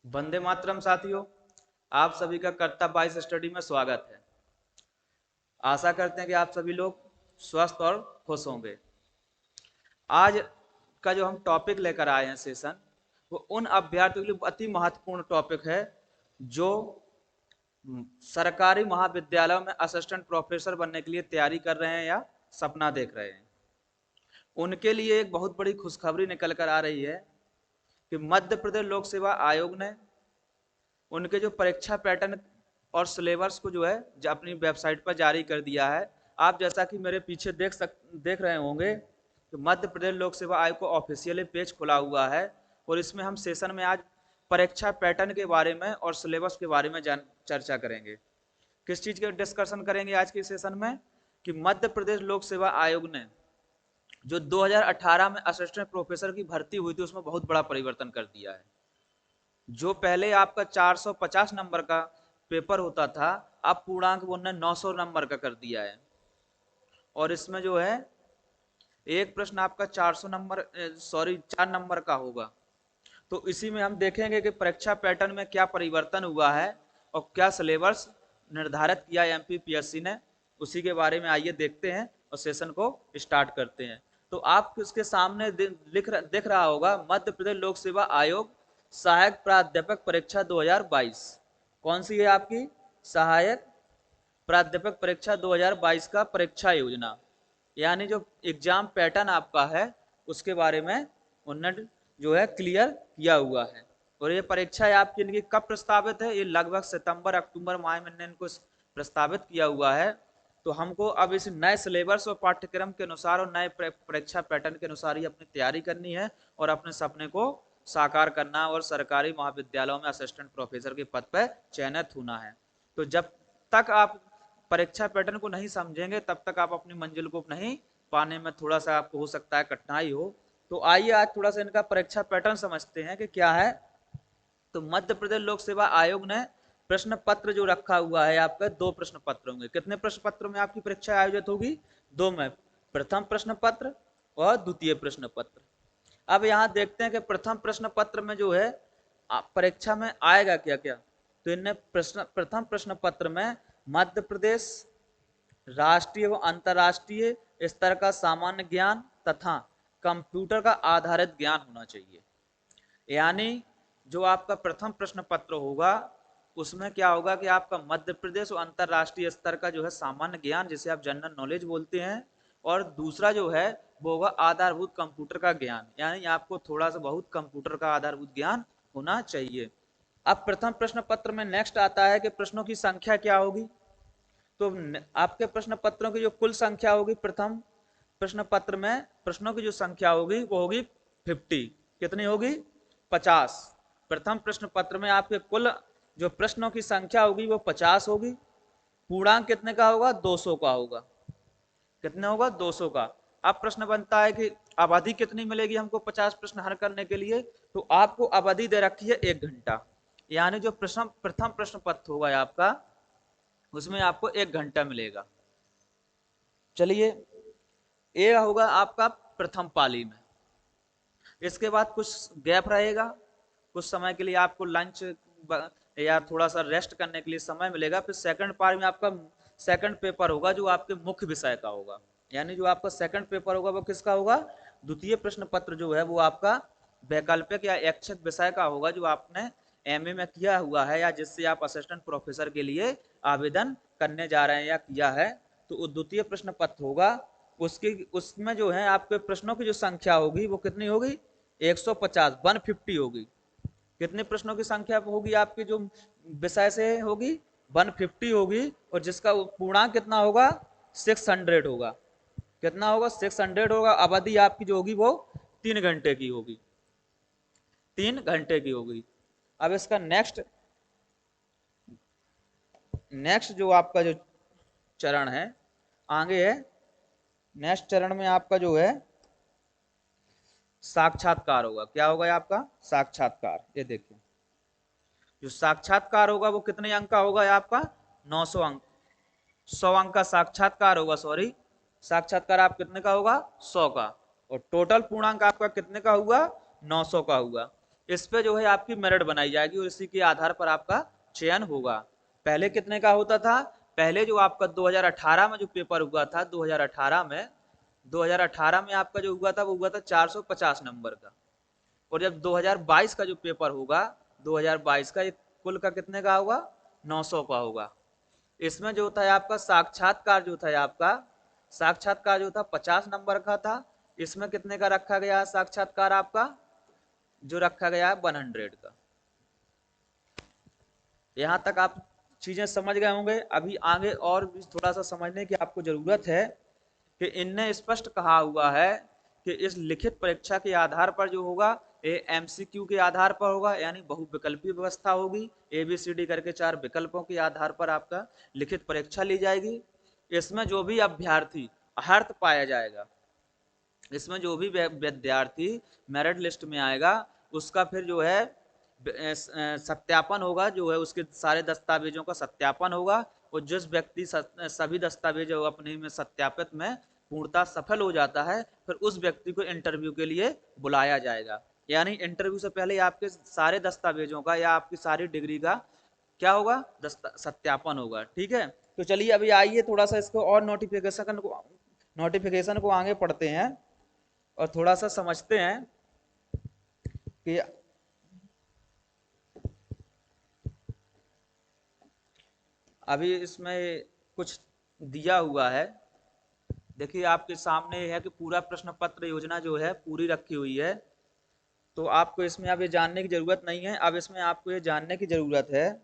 वंदे मातरम साथियों, आप सभी का कर्ता बाईस स्टडी में स्वागत है। आशा करते हैं कि आप सभी लोग स्वस्थ और खुश होंगे। आज का जो हम टॉपिक लेकर आए हैं सेशन, वो उन अभ्यर्थियों के लिए अति महत्वपूर्ण टॉपिक है जो सरकारी महाविद्यालयों में असिस्टेंट प्रोफेसर बनने के लिए तैयारी कर रहे हैं या सपना देख रहे हैं। उनके लिए एक बहुत बड़ी खुशखबरी निकल कर आ रही है कि मध्य प्रदेश लोक सेवा आयोग ने उनके जो परीक्षा पैटर्न और सिलेबस को जो है अपनी वेबसाइट पर जारी कर दिया है। आप जैसा कि मेरे पीछे देख रहे होंगे कि मध्य प्रदेश लोक सेवा आयोग को ऑफिशियली पेज खुला हुआ है और इसमें हम सेशन में आज परीक्षा पैटर्न के बारे में और सिलेबस के बारे में चर्चा करेंगे। किस चीज़ के डिस्कशन करेंगे आज के सेशन में कि मध्य प्रदेश लोक सेवा आयोग ने जो 2018 में असिस्टेंट प्रोफेसर की भर्ती हुई थी उसमें बहुत बड़ा परिवर्तन कर दिया है। जो पहले आपका 450 नंबर का पेपर होता था, अब पूर्णांक उन्होंने 900 नंबर का कर दिया है। और इसमें जो है एक प्रश्न आपका 400 नंबर 4 नंबर का होगा। तो इसी में हम देखेंगे कि परीक्षा पैटर्न में क्या परिवर्तन हुआ है और क्या सिलेबस निर्धारित किया एमपीपीएससी ने, उसी के बारे में आइए देखते हैं और सेशन को स्टार्ट करते हैं। तो आप इसके सामने दिख रहा होगा मध्य प्रदेश लोक सेवा आयोग सहायक प्राध्यापक परीक्षा 2022। कौन सी है आपकी? सहायक प्राध्यापक परीक्षा 2022 का परीक्षा योजना, यानी जो एग्जाम पैटर्न आपका है उसके बारे में उन्होंने जो है क्लियर किया हुआ है। और ये परीक्षा आपकी इनकी कब प्रस्तावित है? ये लगभग सितंबर अक्टूबर माह में इनको प्रस्तावित किया हुआ है। तो हमको अब इस नए सिलेबस और पाठ्यक्रम के अनुसार और नए परीक्षा पैटर्न के अनुसार ही अपनी तैयारी करनी है और अपने सपने को साकार करना और सरकारी महाविद्यालयों में असिस्टेंट प्रोफेसर के पद पर चयनित होना है। तो जब तक आप परीक्षा पैटर्न को नहीं समझेंगे तब तक आप अपनी मंजिल को नहीं पाने में थोड़ा सा आपको हो सकता है कठिनाई हो। तो आइए आज थोड़ा सा इनका परीक्षा पैटर्न समझते हैं कि क्या है। तो मध्य प्रदेश लोक सेवा आयोग ने प्रश्न पत्र जो रखा हुआ है आपका, 2 प्रश्न पत्र होंगे। कितने प्रश्न पत्रों में आपकी परीक्षा आयोजित होगी? 2 में, प्रथम प्रश्न पत्र और द्वितीय प्रश्न पत्र। अब यहाँ देखते हैं कि प्रथम प्रश्न पत्र में जो है परीक्षा में आएगा क्या क्या। तो इनने प्रथम प्रश्न पत्र में मध्य प्रदेश राष्ट्रीय व अंतर्राष्ट्रीय स्तर का सामान्य ज्ञान तथा कंप्यूटर का आधारित ज्ञान होना चाहिए। यानी जो आपका प्रथम प्रश्न पत्र होगा उसमें क्या होगा कि आपका मध्य प्रदेश और अंतर्राष्ट्रीय स्तर का जो है सामान्य ज्ञान, जिसे आप जनरल नॉलेज बोलते हैं, और दूसरा जो है वो होगा आधारभूत कंप्यूटर का ज्ञान, यानी आपको थोड़ा सा बहुत कंप्यूटर का आधारभूत ज्ञान होना चाहिए। अब प्रथम प्रश्न पत्र में नेक्स्ट आता है कि प्रश्नों की संख्या क्या होगी। तो आपके प्रश्न पत्रों की जो कुल संख्या होगी प्रथम प्रश्न पत्र में, प्रश्नों की जो संख्या होगी वो होगी 50। कितनी होगी? 50। प्रथम प्रश्न पत्र में आपके कुल जो प्रश्नों की संख्या होगी वो 50 होगी। पूर्णांक कितने का होगा? 200 का होगा। कितने होगा? 200 का। अब प्रश्न बनता है कि अवधि कितनी मिलेगी हमको 50 प्रश्न हल करने के लिए। तो आपको अवधि दे रखी है 1 घंटा, यानी जो प्रथम प्रश्न पत्र होगा आपका उसमें आपको 1 घंटा मिलेगा। चलिए, ये होगा आपका प्रथम पाली में। इसके बाद कुछ गैप रहेगा, कुछ समय के लिए आपको लंच या थोड़ा सा रेस्ट करने के लिए समय मिलेगा। फिर सेकंड पाली में आपका सेकंड पेपर होगा जो आपके मुख्य विषय का होगा। यानी जो आपका सेकंड पेपर होगा वो किसका होगा? द्वितीय प्रश्न पत्र जो है वो आपका वैकल्पिक या ऐच्छिक विषय का होगा जो आपने एमए में किया हुआ है या जिससे आप असिस्टेंट प्रोफेसर के लिए आवेदन करने जा रहे हैं या किया है। तो द्वितीय प्रश्न पत्र होगा, उसमें जो है आपके प्रश्नों की जो संख्या होगी वो कितनी होगी? 150, 150 होगी। कितने प्रश्नों की संख्या होगी आपकी जो विषय से होगी? 150 होगी। और जिसका पूर्णांक कितना होगा? 600 होगा। कितना होगा? 600 होगा। अवधि आपकी जो होगी वो 3 घंटे की होगी। 3 घंटे की होगी। अब इसका नेक्स्ट जो आपका जो चरण है आगे है, नेक्स्ट चरण में आपका जो है साक्षात्कार होगा। क्या होगा आपका? साक्षात्कार। ये देखिए जो साक्षात्कार होगा वो कितने अंक का होगा आपका? 900 अंक, 100 अंक का साक्षात्कार होगा। सॉरी, साक्षात्कार आप कितने का होगा? 100 का। और टोटल पूर्णांक आपका कितने का हुआ? 900 का हुआ। इस पे जो है आपकी मेरिट बनाई जाएगी और इसी के आधार पर आपका चयन होगा। पहले कितने का होता था? पहले जो आपका 2018 में जो पेपर हुआ था, 2018 में आपका जो हुआ था वो हुआ था 450 नंबर का। और जब 2022 का जो पेपर होगा, 2022 का, एक कुल का कितने का होगा? 900 का होगा। इसमें जो था आपका साक्षात्कार जो था आपका, साक्षात्कार जो था 50 नंबर का था। इसमें कितने का रखा गया साक्षात्कार आपका? जो रखा गया है 100 का। यहां तक आप चीजें समझ गए होंगे। अभी आगे और भी थोड़ा सा समझने की आपको जरूरत है कि इनने स्पष्ट कहा हुआ है कि इस लिखित परीक्षा के आधार पर जो होगा, ये एमसीक्यू के आधार पर होगा, यानी बहुविकल्पीय व्यवस्था होगी। ABCD करके 4 विकल्पों के आधार पर आपका लिखित परीक्षा ली जाएगी। इसमें जो भी अभ्यर्थी अर्हत पाया जाएगा, इसमें जो भी विद्यार्थी मेरिट लिस्ट में आएगा, उसका फिर जो है सत्यापन होगा, जो है उसके सारे दस्तावेजों का सत्यापन होगा। और जिस व्यक्ति सभी दस्तावेज अपने में सत्यापित में पूर्णतः सफल हो जाता है, फिर उस व्यक्ति को इंटरव्यू के लिए बुलाया जाएगा। यानी इंटरव्यू से पहले आपके सारे दस्तावेजों का या आपकी सारी डिग्री का क्या होगा? सत्यापन होगा। ठीक है, तो चलिए अभी आइए थोड़ा सा इसको और नोटिफिकेशन को आगे पढ़ते हैं और थोड़ा सा समझते हैं कि अभी इसमें कुछ दिया हुआ है। देखिए आपके सामने है कि पूरा प्रश्न पत्र योजना जो है पूरी रखी हुई है। तो आपको इसमें अब ये जानने की जरूरत नहीं है। अब इसमें आपको ये जानने की जरूरत है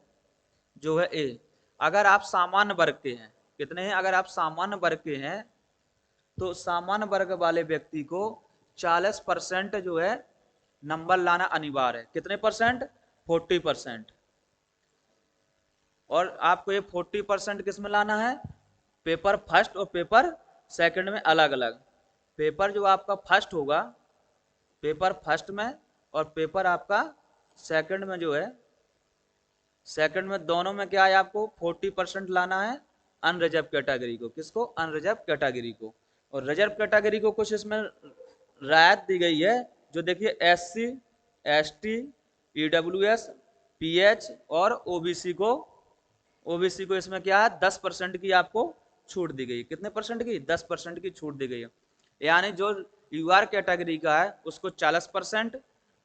जो है अगर आप सामान्य वर्ग के हैं, कितने हैं? अगर आप सामान्य वर्ग के हैं तो सामान्य वर्ग वाले व्यक्ति को 40% जो है नंबर लाना अनिवार्य है। कितने परसेंट? 40%। और आपको ये 40% किस में लाना है? पेपर फर्स्ट और पेपर सेकंड में अलग अलग। पेपर जो आपका फर्स्ट होगा, पेपर फर्स्ट में, और पेपर आपका सेकंड में जो है, सेकंड में, दोनों में क्या है? आपको 40% लाना है अनरिजर्व कैटेगरी को। किसको? अनरिजर्व कैटेगरी को। और रिजर्व कैटेगरी को कुछ इसमें राहत दी गई है, जो देखिए SC, ST, EWS, PH और ओबीसी को इसमें क्या है? 10% की आपको छूट दी गई। कितने परसेंट की? 10% की छूट दी गई है। यानी जो UR कैटेगरी का है उसको 40%,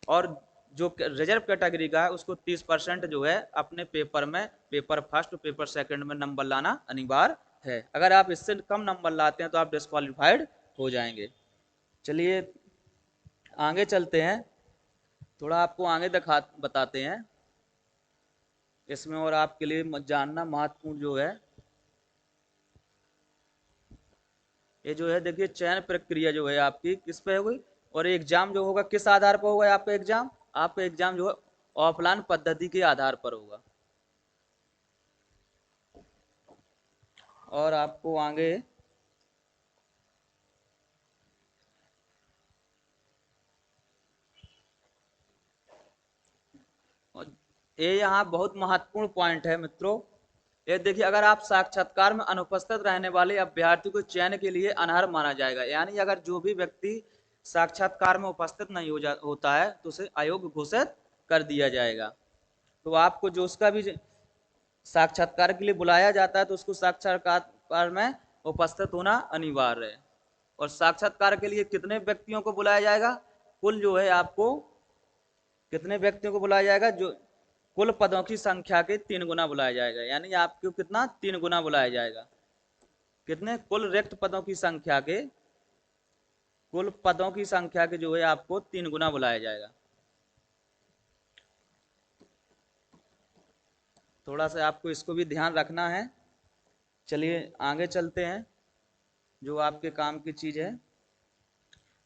और जो रिजर्व कैटेगरी का है उसको 30% जो है अपने पेपर में, पेपर फर्स्ट और पेपर सेकंड में नंबर लाना अनिवार्य है। अगर आप इससे कम नंबर लाते हैं तो आप डिस्क्वालीफाइड हो जाएंगे। चलिए आगे चलते हैं, थोड़ा आपको आगे बताते हैं इसमें, और आपके लिए जानना महत्वपूर्ण जो है, ये जो है देखिए चयन प्रक्रिया जो है आपकी किस पे होगी, और एग्जाम जो होगा किस आधार पर होगा? आपका एग्जाम, आपका एग्जाम जो है ऑफलाइन पद्धति के आधार पर होगा। और आपको आगे ये यहाँ बहुत महत्वपूर्ण पॉइंट है मित्रों। ये देखिए, अगर आप साक्षात्कार में अनुपस्थित रहने वाले अभ्यर्थी को चयन के लिए अनर्ह माना जाएगा। यानी अगर जो भी व्यक्ति साक्षात्कार में उपस्थित नहीं होता है तो उसे अयोग्य घोषित कर दिया जाएगा। तो आपको जो उसका भी साक्षात्कार के लिए बुलाया जाता है तो उसको साक्षात्कार में उपस्थित होना अनिवार्य है। और साक्षात्कार के लिए कितने व्यक्तियों को बुलाया जाएगा? कुल जो है आपको कितने व्यक्तियों को बुलाया जाएगा? जो कुल पदों की संख्या के 3 गुना बुलाया जाएगा। यानी आपको कितना? 3 गुना बुलाया जाएगा। कितने? कुल रिक्त पदों की संख्या के, कुल पदों की संख्या के जो है आपको 3 गुना बुलाया जाएगा। थोड़ा सा आपको इसको भी ध्यान रखना है। चलिए आगे चलते हैं, जो आपके काम की चीज है।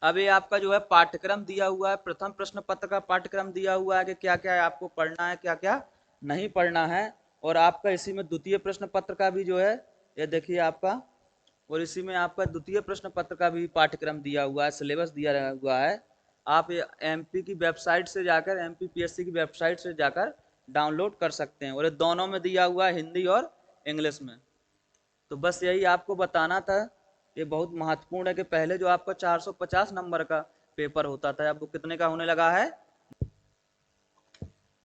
अब ये आपका जो है पाठ्यक्रम दिया हुआ है, प्रथम प्रश्न पत्र का पाठ्यक्रम दिया हुआ है कि क्या क्या आपको पढ़ना है, क्या क्या नहीं पढ़ना है। और आपका इसी में द्वितीय प्रश्न पत्र का भी जो है, ये देखिए आपका, और इसी में आपका द्वितीय प्रश्न पत्र का भी पाठ्यक्रम दिया हुआ है, सिलेबस दिया हुआ है। आप MP की वेबसाइट से जाकर, MPPSC की वेबसाइट से जाकर डाउनलोड कर सकते हैं। और ये दोनों में दिया हुआ है, हिंदी और इंग्लिश में। तो बस यही आपको बताना था। ये बहुत महत्वपूर्ण है कि पहले जो आपका 450 नंबर का पेपर होता था, अब वो कितने का होने लगा है?